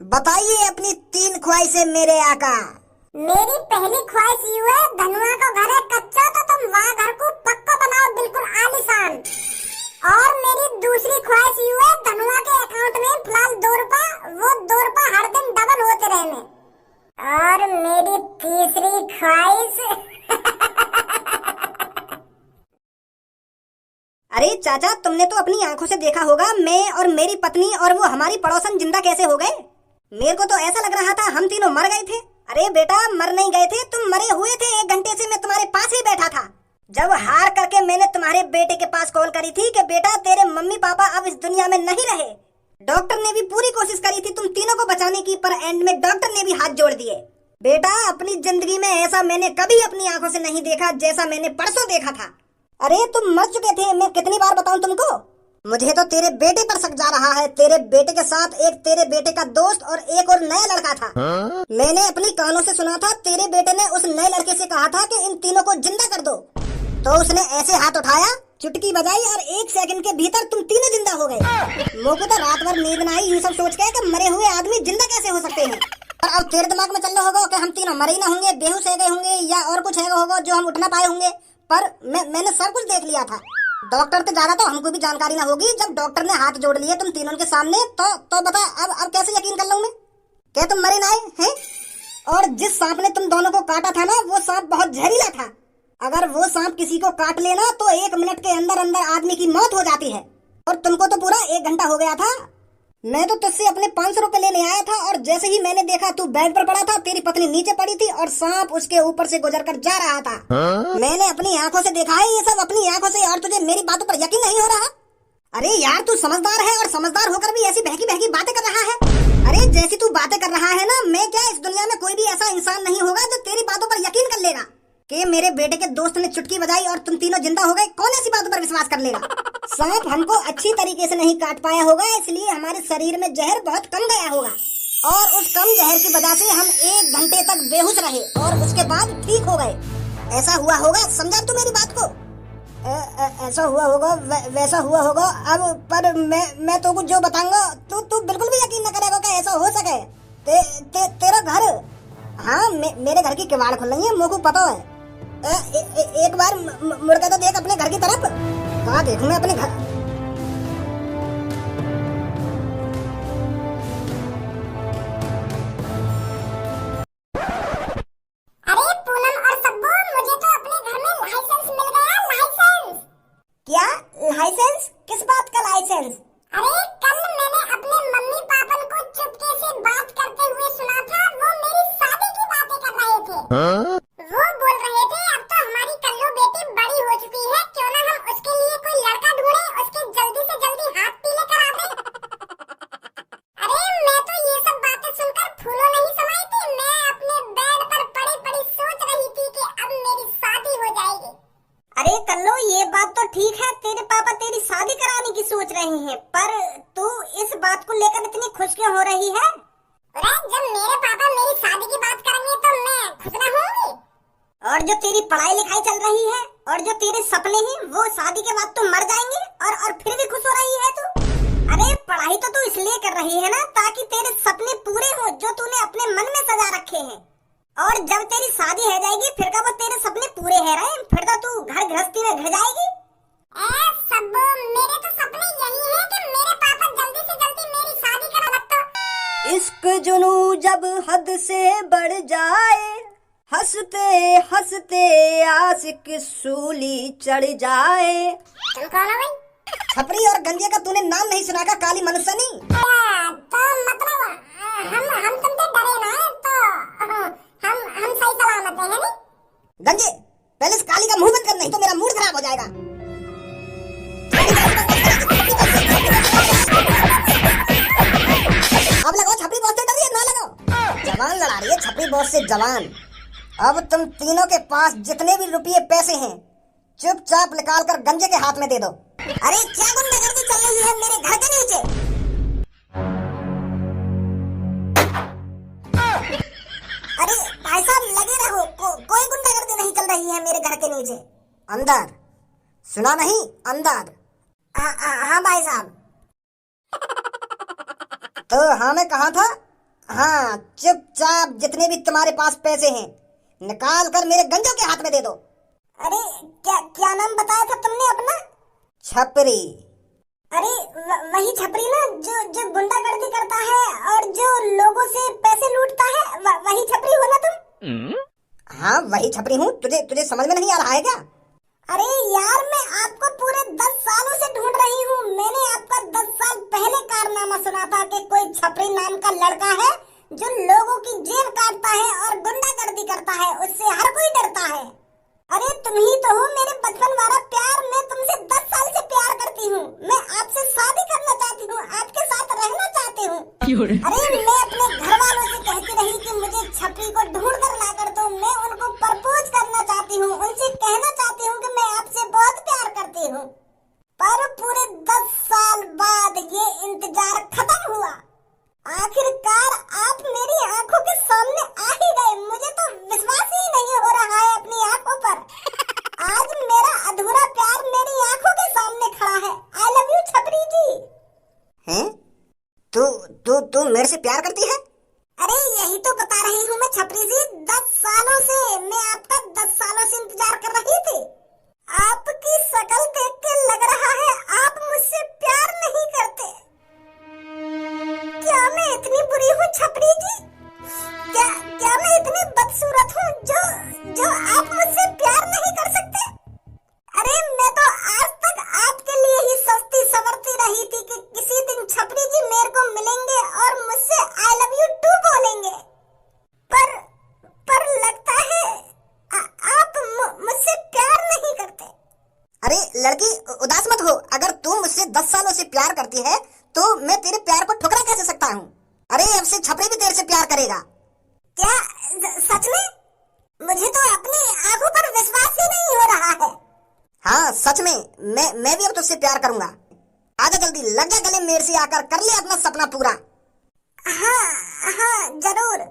बताइए अपनी 3 ख्वाहिशें मेरे आका। मेरी पहली ख्वाहिश ये है, धनुआ का घर है कच्चा तो तुम वहाँ घर को पक्का बनाओ, बिल्कुल आलीशान। और मेरी दूसरी ख्वाहिश ये है, धनुआ के अकाउंट में फिलहाल 2 रुपए, वो 2 रुपए हर दिन डबल होते रहने। और मेरी तीसरी ख्वाहिश अरे चाचा, तुमने तो अपनी आंखों से देखा होगा मैं और मेरी पत्नी और वो हमारी पड़ोसन जिंदा कैसे हो गए। मेरे को तो ऐसा लग रहा था हम तीनों मर गए थे। अरे बेटा, मर नहीं गए थे, तुम मरे हुए थे। 1 घंटे से मैं तुम्हारे पास ही बैठा था। जब हार करके मैंने तुम्हारे बेटे के पास कॉल करी थी कि बेटा तेरे मम्मी पापा अब इस दुनिया में नहीं रहे। डॉक्टर ने भी पूरी कोशिश करी थी तुम तीनों को बचाने की, पर एंड में डॉक्टर ने भी हाथ जोड़ दिए। बेटा, अपनी जिंदगी में ऐसा मैंने कभी अपनी आंखों से नहीं देखा जैसा मैंने परसों देखा था। अरे तुम मर चुके थे, मैं कितनी बार बताऊं तुमको। मुझे तो तेरे बेटे पर शक जा रहा है। तेरे बेटे के साथ एक तेरे बेटे का दोस्त और एक और नया लड़का था। मैंने अपनी कानों से सुना था तेरे बेटे ने उस नए लड़के से कहा था कि इन तीनों को जिंदा कर दो, तो उसने ऐसे हाथ उठाया, चुटकी बजाई और 1 सेकंड के भीतर तुम तीनों जिंदा हो गए। मुझको तो रात भर नींद न आई ये सब सोच के कि मरे हुए आदमी जिंदा कैसे हो सकते हैं। और अब तेरे दिमाग में चल रहा होगा कि हम तीनों मरे ही ना होंगे, बेहोश हो गए होंगे या और कुछ है होगा जो हम उठ ना पाए होंगे। पर मैंने सब कुछ देख लिया था। डॉक्टर तो ज्यादा तो हमको भी जानकारी ना होगी। जब डॉक्टर ने हाथ जोड़ लिए तुम तीनों के सामने, तो बता अब कैसे यकीन कर लूं मैं क्या तुम मरे ना हैं? और जिस सांप ने तुम दोनों को काटा था ना, वो सांप बहुत जहरीला था। अगर वो सांप किसी को काट लेना तो 1 मिनट के अंदर अंदर आदमी की मौत हो जाती है। और तुमको तो पूरा 1 घंटा हो गया था। मैं तो तुझसे अपने 500 रुपए लेने आया था और जैसे ही मैंने देखा तू बेड पर पड़ा था, तेरी पत्नी नीचे पड़ी थी और सांप उसके ऊपर से गुजर कर जा रहा था। मैंने अपनी आंखों से देखा है ये सब, अपनी आंखों से। और तुझे मेरी बातों पर यकीन नहीं हो रहा? अरे यार, तू समझदार है और समझदार होकर भी ऐसी बहकी बहकी बातें कर रहा है। अरे जैसी तू बातें कर रहा है ना, मैं क्या, इस दुनिया में कोई भी ऐसा इंसान नहीं होगा जो तेरी बातों पर यकीन कर लेगा कि मेरे बेटे के दोस्त ने चुटकी बजाई और तुम तीनों जिंदा हो गए। कौन ऐसी बातों पर विश्वास कर लेगा? सांप हमको अच्छी तरीके से नहीं काट पाया होगा, इसलिए हमारे शरीर में जहर बहुत कम गया होगा और उस कम जहर की वजह से हम 1 घंटे तक बेहोश रहे और उसके बाद ठीक हो गए। ऐसा हुआ होगा, समझा तू मेरी बात को? ऐसा हुआ होगा, वैसा हुआ होगा। अब पर मैं तो कुछ जो बताऊंगा तू बिल्कुल भी यकीन न करेगा कि ऐसा हो सके। तेरा घर, हाँ मेरे घर की किवाड़ खुल रही है, मुझको पता है। एक बार मुड़ के तो देख अपने घर की तरफ। कहाँ देखूं मैं अपने घर? अरे पूनम और सब्बू, मुझे तो अपने घर में लाइसेंस मिल गया। लाइसेंस? क्या लाइसेंस? किस बात का लाइसेंस? अरे कल मैंने अपने मम्मी पापा को चुपके से बात करते हुए सुना था। वो मेरी शादी की बातें कर रहे थे। वो बोल रहे थे अब तो हमारी कल्लू बेटी बड़ी हो चुकी है, क्यों ना हम उसके लिए कोई लड़का ढूंढे, उसके जल्दी से जल्दी हाथ पीले करा दे। अरे मैं तो ये सब बातें सुनकर फूलों नहीं समाई थी। मैं अपने बेड पर पड़ी पड़ी सोच रही थी कि अब मेरी शादी हो जाएगी। अरे कल्लो, ये बात तो ठीक है, तेरे पापा तेरी शादी कराने की सोच रहे हैं, पर तू इस बात को लेकर इतनी खुश क्यों हो रही है? अरे जब मेरे पापा मेरी शादी की बात करेंगे तो मैं खुश ना होंगी? और जो तेरी पढ़ाई लिखाई चल रही है और जो तेरे सपने हैं, वो शादी के बाद तो मर जाएंगे और फिर भी खुश हो रही है तू? अरे पढ़ाई तो तू इसलिए कर रही है ना ताकि तेरे सपने पूरे हो जो तूने अपने मन में सजा रखे हैं। और जब तेरी शादी हो जाएगी फिर का वो तेरे सपने पूरे हो रहे, फिर तो तू घर गृहस्थी में घिर जाएगी। सब्बू, मेरे तो सपने यही है कि मेरे पापा जल्दी से जल्दी मेरी शादी करा लगता। इश्क जुनू जब हद से बढ़ जाए, हंसते हंसते आशिक सूली चढ़ जाए। तुम कौन हो भाई? छपरी और गंजे का तूने नाम नहीं सुना का? काली मनुष्य नहीं? तो मतलब हम तुमसे डरे ना, तो हम सही सलामत हैं नहीं? गंजे, पहले इस काली का मुंह बंद कर, नहीं तो मेरा मूड खराब हो जाएगा। अब लगाओ, छपरी बॉस से डरिए ना लगाओ। जवान लड़ा रही है छपरी बॉस से जवान। अब तुम तीनों के पास जितने भी रुपये पैसे हैं चुपचाप निकाल कर गंजे के हाथ में दे दो। अरे क्या गुंडागर्दी चल रही है मेरे घर के नीचे? अरे भाई साहब लगे रहो, कोई गुंडागर्दी नहीं चल रही है मेरे घर के नीचे। अंदर सुना नहीं? अंदर। हाँ भाई साहब। तो हाँ मैं कहा था हाँ, चुपचाप जितने भी तुम्हारे पास पैसे हैं निकाल कर मेरे गंजों के हाथ में दे दो। अरे क्या क्या नाम बताया था तुमने अपना? छपरी। अरे वही छपरी ना जो जो गुंडागर्दी करता है और जो लोगों से पैसे लूटता है, वही छपरी हो ना तुम? हाँ वही छपरी हूँ। तुझे तुझे समझ में नहीं आ रहा है क्या? अरे यार, मैं आपको पूरे 10 सालों से ढूंढ रही हूँ। मैंने आपका 10 साल पहले कारनामा सुना था कि कोई छपरी नाम का लड़का है जो लोगों की जेब काटता है और गुंडागर्दी करता है, उससे हर कोई डरता है। अरे तुम ही तो हो मेरे बचपन वाला प्यार। मैं तुमसे 10 साल से प्यार करती हूँ। मैं आपसे शादी करना चाहती हूँ, आपके साथ रहना चाहती हूँ। अरे मैं अपने घर वालों से कहती रही कि मुझे छपरी को ढूंढ कर ला कर दो। मैं उनको प्रपोज करना चाहती हूँ, उनसे कहना चाहती हूँ कि मैं आपसे बहुत प्यार करती हूँ। पर पूरे 10 साल बाद ये इंतजार खत्म हुआ। आखिरकार आप मेरी आंखों के सामने आ ही गए। मुझे तो विश्वास ही नहीं हो रहा है अपनी आंखों पर। आज मेरा अधूरा प्यार मेरी आंखों के सामने खड़ा है। आई लव यू छपरी जी। हैं? तू तू तू मेरे से प्यार करती है? अरे यही तो बता रही हूँ मैं छपरी जी। 10 सालों से मैं आपका 10 सालों से इंतजार कर रही थी। आपकी शक्ल देख के लग रहा है आप मुझसे प्यार नहीं करते। क्या मैं इतनी बुरी हूँ छपरी जी? क्या क्या मैं इतनी बदसूरत हूँ जो जो आप मुझसे प्यार नहीं कर सकते? अरे मैं तो आज तक आपके लिए ही सस्ती सवरती रही थी कि किसी दिन छपरी जी मेरे को मिलेंगे और मुझसे आई लव यू टू बोलेंगे। पर लगता है आप मुझसे प्यार नहीं करते। अरे लड़की, उदास मत हो। अगर तू मुझसे 10 सालों से प्यार करती है तो मैं तेरे प्यार को ठुकरा कैसे सकता हूँ? अरे अब से छपरी भी तेरे से प्यार करेगा। क्या सच में? मुझे तो अपनी आंखों पर विश्वास ही नहीं हो रहा है। हाँ सच में, मैं भी अब तुझसे प्यार करूंगा। आजा जल्दी, लग जा गले मेरे से, आकर कर ले अपना सपना पूरा। हाँ हाँ जरूर।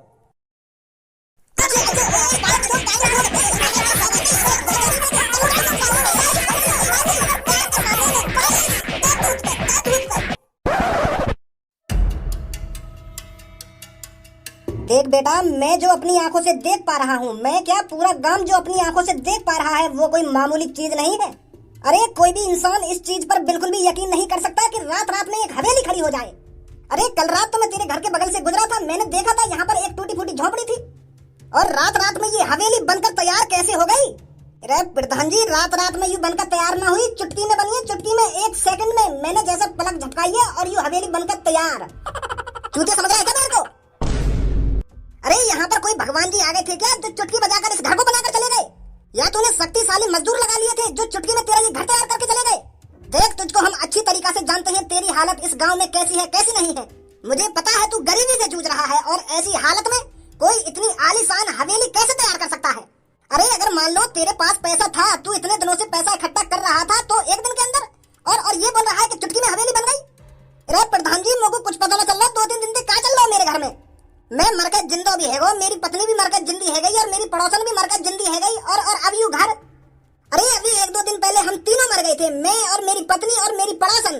देख बेटा, मैं जो अपनी आंखों से देख पा रहा हूँ, मैं क्या पूरा गांव जो अपनी आंखों से देख पा रहा है, वो कोई मामूली चीज नहीं है। अरे कोई भी इंसान इस चीज पर बिल्कुल भी यकीन नहीं कर सकता कि रात रात में एक हवेली खड़ी हो जाए। अरे कल रात तो मैं तेरे घर के बगल से गुजरा था, मैंने देखा था यहाँ पर एक टूटी फूटी झोपड़ी थी और रात रात में ये हवेली बनकर तैयार कैसे हो गई? अरे प्रधान जी, रात रात में यूं बनकर तैयार ना हुई, चुटकी में बनी है। चुटकी में 1 सेकंड में मैंने जैसे पलक झपकाई है और यूं हवेली बनकर तैयार। चूते समझ रहा है क्या मेरे को? अरे यहाँ पर कोई भगवान जी आ गए थे क्या जो चुटकी बजाकर इस घर को बनाकर चले गए? या तूने शक्तिशाली मजदूर लगा लिए थे जो चुटकी में तेरा ये घर तैयार करके चले गए? देख, तुझको हम अच्छी तरीका से जानते हैं तेरी हालत इस गांव में कैसी है कैसी नहीं है। मुझे पता है तू गरीबी से जूझ रहा है और ऐसी हालत में कोई इतनी आलीशान हवेली कैसे तैयार कर सकता है? अरे अगर मान लो तेरे पास पैसा था, तू इतने दिनों से पैसा इकट्ठा कर रहा था, तो एक दिन के अंदर और ये बोल रहा है कि चुटकी में हवेली बन गई। अरे प्रधान जी, मुझे कुछ पता न चल रहा, 2-3 दिन से क्या चल रहा है मेरे घर में? मैं मरकर जिंदा भी है वो, मेरी पत्नी भी मरकर जिंदी है गई और मेरी पड़ोसन भी मरकर जिंदी है गई और अब यूं घर। अरे अभी 1-2 दिन पहले हम तीनों मर गए थे, मैं और मेरी पत्नी और मेरी पड़ोसन।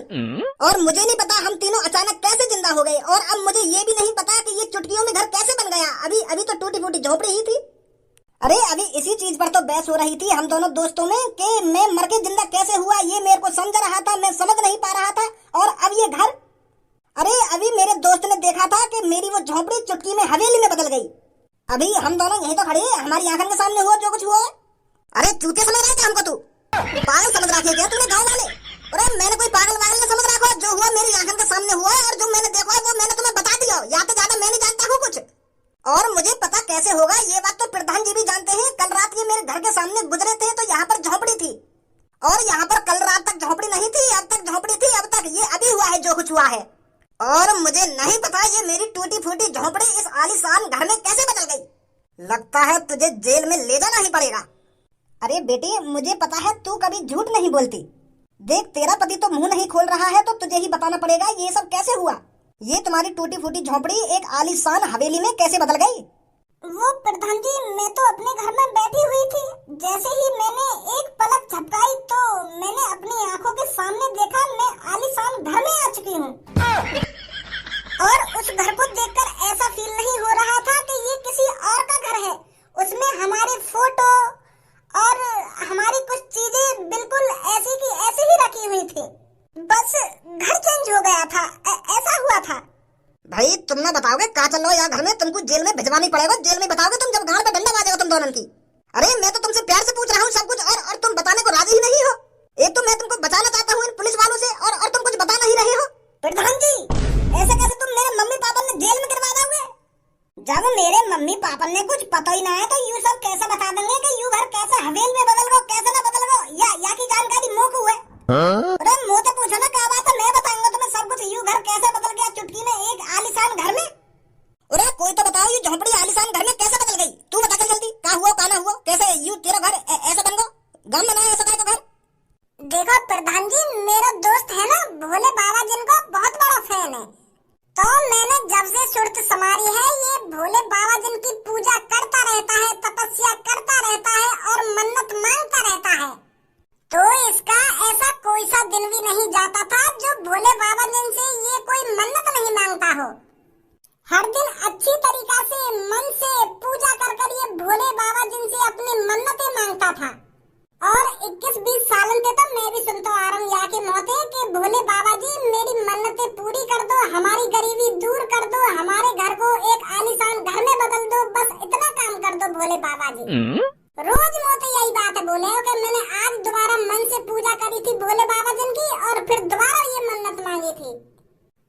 और मुझे नहीं पता हम तीनों अचानक कैसे जिंदा हो गए और अब मुझे ये भी नहीं पता कि ये चुटकियों में घर कैसे बन गया। अभी तो टूटी फूटी झोपड़ी ही थी। अरे अभी इसी चीज पर तो बहस हो रही थी हम दोनों दोस्तों में कि मैं मर के जिंदा कैसे हुआ, ये मेरे को समझ रहा था, मैं समझ नहीं पा रहा था। और अब ये घर। अरे अभी मेरे दोस्त ने देखा था कि मेरी वो झोपड़ी चुटकी में हवेली में बदल गई। अभी हम दोनों यहीं तो खड़े हैं, हमारी आंखों के सामने हुआ जो कुछ हुआ। अरे चूते समझ रहे थे हमको? तू पागल समझ रखे क्या तूने गाँव वाले? अरे मैंने कोई पागल वागल नहीं समझ रखा, जो हुआ मेरी आंखों के सामने हुआ और जो मैंने देखा वो मैंने तुम्हें बता दिया। या तो ज्यादा मैं नहीं जानता हूँ कुछ, और मुझे पता कैसे होगा ये बात तो प्रधान जी भी जानते हैं। कल रात ये मेरे घर के सामने गुजरे थे तो यहाँ पर झोपड़ी थी और यहाँ पर कल रात तक झोपड़ी नहीं थी, अब तक झोपड़ी थी, अब तक ये अभी हुआ है जो कुछ हुआ है। और मुझे नहीं पता ये मेरी टूटी फूटी झोपड़ी इस आलीशान घर में कैसे बदल गई। लगता है तुझे जेल में ले जाना ही पड़ेगा। अरे बेटी, मुझे पता है तू कभी झूठ नहीं बोलती। देख, तेरा पति तो मुंह नहीं खोल रहा है तो तुझे ही बताना पड़ेगा ये सब कैसे हुआ। ये तुम्हारी टूटी फूटी झोपड़ी एक आलीशान हवेली में कैसे बदल गई? वो प्रधान जी, मैं तो अपने घर में बैठी हुई थी, जैसे ही मैंने एक पलक झपकाई तो मैंने अपनी आंखों के सामने देखा मैं आलीशान घर में आ चुकी हूँ। और उस घर को देखकर ऐसा फील नहीं हो रहा था कि ये किसी और का घर है। उसमें हमारे फोटो और हमारी कुछ चीजें बिल्कुल ऐसी की ऐसी ही रखी हुई थी। बस घर चेंज हो गया था, ऐसा हुआ था। भाई तुम ना बताओगे कहाँ चल रहे हो यार, घर में तुमको जेल में भिजवाना ही पड़ेगा। जेल में बताओगे तुम जब गांड पे डंडा बाजेगा तुम दोनों की। अरे मैं तो तुमसे प्यार से पूछ रहा हूँ सब कुछ और तुम बताने को राजी ही नहीं हो। एक तो मैं तुमको बचाना चाहता हूँ इन पुलिस वालों से और तुम कुछ बता नहीं रहे हो। प्रधान जी ऐसे कैसे तुम मेरे मम्मी पापा ने जेल में गिरवा दोगे? जब मेरे मम्मी पापा ने कुछ पता ही ना है तो यू सब कैसे बता देंगे कि यू घर कैसे हवेल में बदल गो कैसे ना बदल गो, या की जानकारी मोकू है। अरे मुँह से पूछो ना क्या बात है, मैं बताऊंगा तुम्हें सब कुछ। यू घर कैसे बदल गया चुटकी में एक आलीशान घर में। अरे कोई तो बताओ ये झोंपड़ी आलीशान घर में कैसे बदल गई? तू बता चल जल्दी, क्या हुआ क्या ना हुआ, कैसे यू तेरा घर ऐसा बन गो? गम बनाया ऐसा का घर? देखो प्रधान जी मेरा दोस्त है ना भोले बाबा जिनका बहुत बड़ा फैन है, तो मैंने जब से सुर्त समारी है ये भोले बाबा जिनकी पूजा करता रहता है, तपस्या करता रहता है और मन्नत मांगता रहता है। तो इसका ऐसा कोई सा दिन भी नहीं जाता था जो भोले बाबा जिन से ये कोई मन्नत नहीं मांगता हो। हर दिन अच्छी तरीका से मन से पूजा कर ये भोले बाबा जिन से अपनी मन्नतें मांगता था। और 21-20 सालों से तो मैं भी सुनता आ रहा हूँ यहाँ के मौते कि भोले बाबा जी मेरी मन्नतें पूरी कर दो, हमारी गरीबी दूर कर दो, हमारे घर को एक आलीशान घर में बदल दो, बस इतना काम कर दो भोले बाबा जी। रोज मोते यही बात है बोले हो कि मैंने आज दोबारा मन से पूजा करी थी भोले बाबा जिन की और फिर दोबारा ये मन्नत मांगी थी।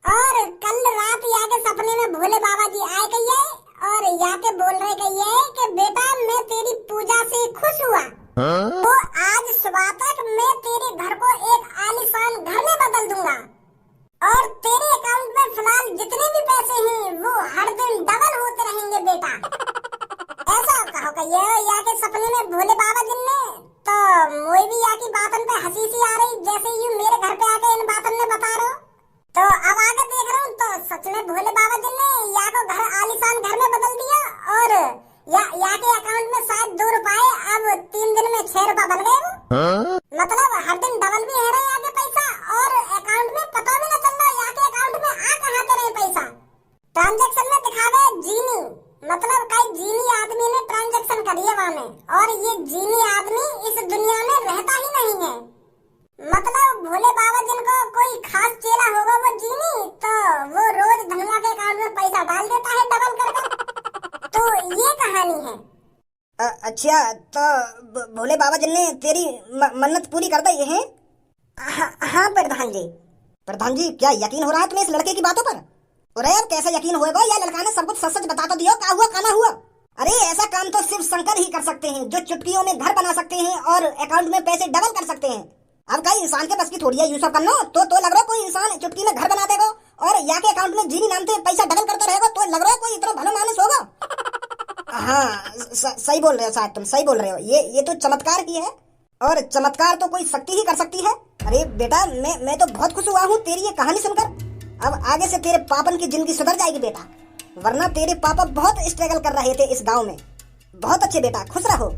और कल रात यहाँ के सपने में भोले बाबा जी आए कहिए और यहाँ के बोल रहे कहिए कि बेटा मैं तेरी पूजा से खुश हुआ, तो आज सुबह तक मैं तेरे घर को एक आलीशान घर में बदल दूंगा और तेरे अकाउंट में फिलहाल जितने भी पैसे हैं वो हर दिन डबल होते रहेंगे बेटा। ऐसा कहो कहिए यहाँ के सपने में भोले बाबा जिन ने। तो मुझे भी यहाँ की बातन पे हंसी सी आ रही जैसे यू मेरे घर पे आके इन बातन में बता रहे हो। तो अब आगे देख रहा हूँ तो सच में भोले बाबा जिन ने यहाँ को घर आलीशान घर में बदल दिया और यहाँ के अकाउंट में शायद 2 रुपए अब 3 दिन में 6 रुपए बन गए वो। मतलब हर दिन डबल भी है रहे यहाँ के पैसा और अकाउंट में पता भी न चल रहा यहाँ के अकाउंट में आ कहाँ से रहे पैसा। ट्रांजैक्शन में दिखावे जीनी, मतलब कई जीनी आदमी ने ट्रांजैक्शन करी है वहाँ में और ये जीनी आदमी इस दुनिया में रहता ही नहीं है। मतलब भोले बाबा जिनको कोई खास चेला होगा वो जीनी तो वो रोज धनवा के अकाउंट में पैसा डाल देता है डबल कर। तो ये कहानी है। अच्छा तो भोले बाबा जिन ने तेरी मन्नत पूरी कर दी है? हाँ प्रधान जी। प्रधान जी क्या यकीन हो रहा है तुम्हें इस लड़के की बातों पर? अरे अब कैसे यकीन होएगा, या लड़का ने सब कुछ सच सच बता तो दियो क्या हुआ क्या ना हुआ। अरे ऐसा काम तो सिर्फ शंकर ही कर सकते हैं जो चुटकियों में घर बना सकते हैं और अकाउंट में पैसे डबल कर सकते हैं। अब कई इंसान के बस की थोड़ी है ये सब करना। तो लग रहा कोई इंसान चुटकी में घर बना देगा और या के अकाउंट में जीनी नाम से पैसा डबल करता रहेगा, तो लग रहा है कोई इतना भला मानस होगा। हाँ सही बोल रहे हो, शायद तुम सही बोल रहे हो। ये तो चमत्कार की है और चमत्कार तो कोई शक्ति ही कर सकती है। अरे बेटा मैं तो बहुत खुश हुआ हूँ तेरी ये कहानी सुनकर। अब आगे से तेरे पापन की जिंदगी सुधर जाएगी बेटा, वरना तेरे पापा बहुत स्ट्रगल कर रहे थे इस गाँव में। बहुत अच्छे बेटा, खुश रहो।